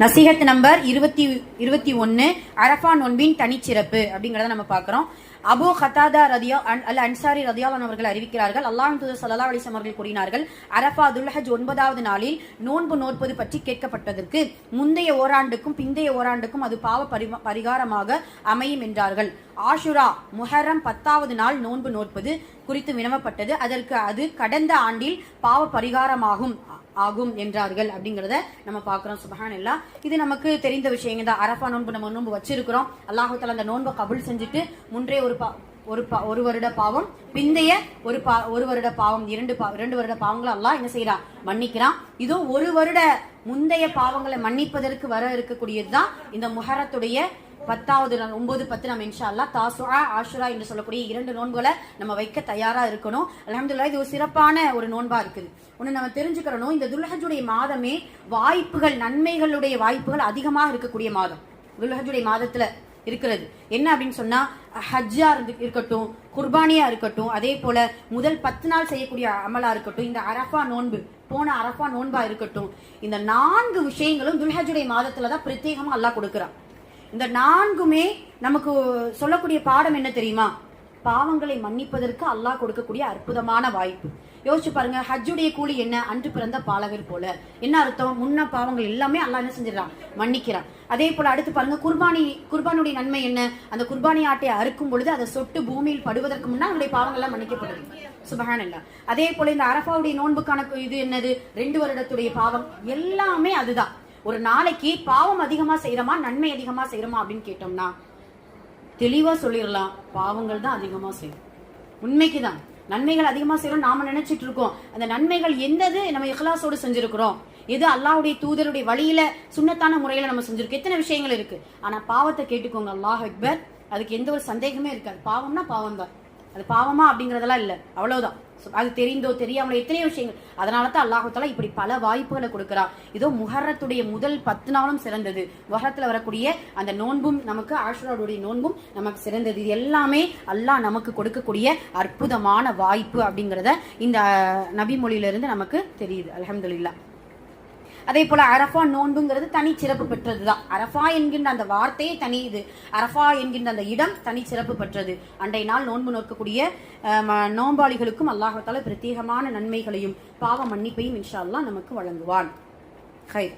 நசீஹத் number 21 Arafah நோன்பின் தனிச்சிறப்பு அப்படிங்கறத நம்ம பார்க்கிறோம். அபு கதாதா அல் அன்சாரி ரதியல்லாஹு அவர்கள் அறிவிக்கிறார்கள், அல்லாஹ்வின் தூதர் ஸல்லல்லாஹு அலைஹி வஸல்லம் அவர்கள் கூறினார்கள், அரஃபா துல்ஹஜ் 9வது நாளில் நோன்பு நோற்பது பற்றி கேட்கப்பட்டதற்கு முந்தைய ஓராண்டுக்கும் பிந்தைய ஓராண்டுக்கும் அது பாவ பரிகாரமாக அமையும் என்றார்கள். ஆஷுரா முஹர்ரம் 10வது நாள் நோன்பு நோற்பது குறித்து வினவப்பட்டது. அதற்கு அது கடந்த ஆண்டில் பாவ பரிகாரமாகும் என்றார்கள் அப்படிங்கறத நம்ம பாக்குறோம். சுப்ஹானல்லாஹ், இது நமக்கு தெரிந்த விஷயங்கள் தான். அரஃபா நோன்பு நம்ம நோன்பு வச்சிருக்கிறோம். அல்லாஹ் தஆலா அந்த நோன்பை கபூல் செஞ்சுட்டு முன்றே ஒரு வருட பாவம், பிந்தைய ஒரு வருட பாவம், இரண்டு வருட பாவங்களை அல்லாஹ் என்ன செய்யறான், மன்னிக்கிறான். இதோ ஒரு வருட முந்தைய பாவங்களை மன்னிப்பதற்கு வர இருக்கக்கூடியதுதான் இந்த முஹர்ரத்துடைய 10வது நாள் 9, 10 நம்ம இன்ஷா அல்லாஹ் தாசுஆ ஆஷுரா என்று சொல்லக்கூடிய 2 நோன்புகளை நம்ம வைக்க தயாரா இருக்கணும். அல்ஹம்துலில்லாஹ், இது ஒரு சிறப்பான ஒரு நோன்பா இருக்குது. ஒன்னு நம்ம தெரிஞ்சுக்கிறோம், இந்த துல்ஹஜ்ஜுடைய மாதமே வாய்ப்புகள், நன்மைகளுடைய வாய்ப்புகள் அதிகமாக இருக்கக்கூடிய மாதம் துல்ஹஜ்ஜுடைய மாதத்துல இருக்கிறது. என்ன அப்படின்னு சொன்னா, ஹஜ்ஜா இருக்கட்டும், குர்பானியா இருக்கட்டும், அதே போல முதல் 10 நாள் செய்யக்கூடிய அமலா இருக்கட்டும், இந்த அரஃபா நோன்பு போன அரஃபா நோன்பா இருக்கட்டும், இந்த 4 விஷயங்களும் துல்ஹஜ்ஜுடைய மாதத்துலதான் பிரத்யேகமா அல்லாஹ் கொடுக்கிறான். இந்த 4மே நமக்கு சொல்லக்கூடிய பாடம் என்ன தெரியுமா? பாவங்களை மன்னிப்பதற்கு அல்லாஹ் கொடுக்கக்கூடிய அற்புதமான வாய்ப்பு. யோசிச்சு பாருங்க, ஹஜ்ஜுடைய கூலி என்ன? அன்று பிறந்த பாலகர் போல. என்ன அர்த்தம்? முன்ன பாவங்கள் எல்லாமே அல்லாஹ் என்ன செஞ்சிடறான், மன்னிக்கிறான். அதே போல அடுத்து பாருங்க, குர்பானுடைய நன்மை என்ன? அந்த குர்பானி ஆட்டை அறுக்கும் பொழுது அதை சொட்டு பூமியில் படுவதற்கு முன்னால் நம்முடைய பாவங்கள் எல்லாம் மன்னிக்கப்படுது. சுப்ஹானல்லாஹ். அதே போல இந்த அரஃபாவுடைய நோன்புக்கான இது என்னது? 2 வருடத்துடைய பாவம் எல்லாமே அதுதான். ஒரு நாளைக்கு பாவம் அதிகமா செய்யறோமா, நன்மை அதிகமா செய்யறோமா அப்படின்னு கேட்டோம்னா தெளிவா சொல்லிடலாம், பாவங்கள் தான் அதிகமா செய்யும். உண்மைக்குதான் நன்மைகள் அதிகமா செய்யறோம் நாம நினைச்சிட்டு இருக்கோம். அந்த நன்மைகள் எந்தது நம்ம இஹ்லாஸோடு செஞ்சிருக்கிறோம், எது அல்லாஹ்வுடைய தூதருடைய வழியில சுன்னத்தான முறையில நம்ம செஞ்சிருக்கோம், எத்தனை விஷயங்கள் இருக்கு. ஆனா பாவத்தை கேட்டுக்கோங்க, அல்லாஹ் அக்பர், அதுக்கு எந்த ஒரு சந்தேகமே இருக்காது. பாவம்னா பாவம் தான், அது பாவமா அப்படிங்கறதெல்லாம் இல்ல, அவ்வளவுதான். அது தெரிந்தோ தெரியாமலோ எத்தனையோ விஷயங்கள். அதனாலதான் அல்லாஹ் தஆலா இப்படி பல வாய்ப்புகளை கொடுக்கிறார். இதோ முஹர்ரத்துடைய முதல் 10 நாளும் சிறந்தது. முஹர்ரத்துல வரக்கூடிய அந்த நோன்பும் நமக்கு, ஆஷுராவுடைய நோன்பும் நமக்கு சிறந்தது. இது எல்லாமே அல்லாஹ் நமக்கு கொடுக்கக்கூடிய அற்புதமான வாய்ப்பு அப்படிங்கறத இந்த நபி மொழியிலிருந்து நமக்கு தெரியுது. அல்ஹம்துலில்லாஹ். அதே போல அரஃபா நோன்புங்கிறது தனி சிறப்பு பெற்றதுதான். அரஃபா என்கின்ற அந்த வார்த்தையே தனி, இது அரஃபா என்கின்ற அந்த இடம் தனி சிறப்பு பெற்றது. அன்றைய நாள் நோன்பு நோக்கக்கூடிய நோன்பாளிகளுக்கும் அல்லாஹ் தஆலா பிரத்யேகமான நன்மைகளையும் பாவ மன்னிப்பையும் இன்ஷா அல்லாஹ் நமக்கு வழங்குவான். ஹைர்.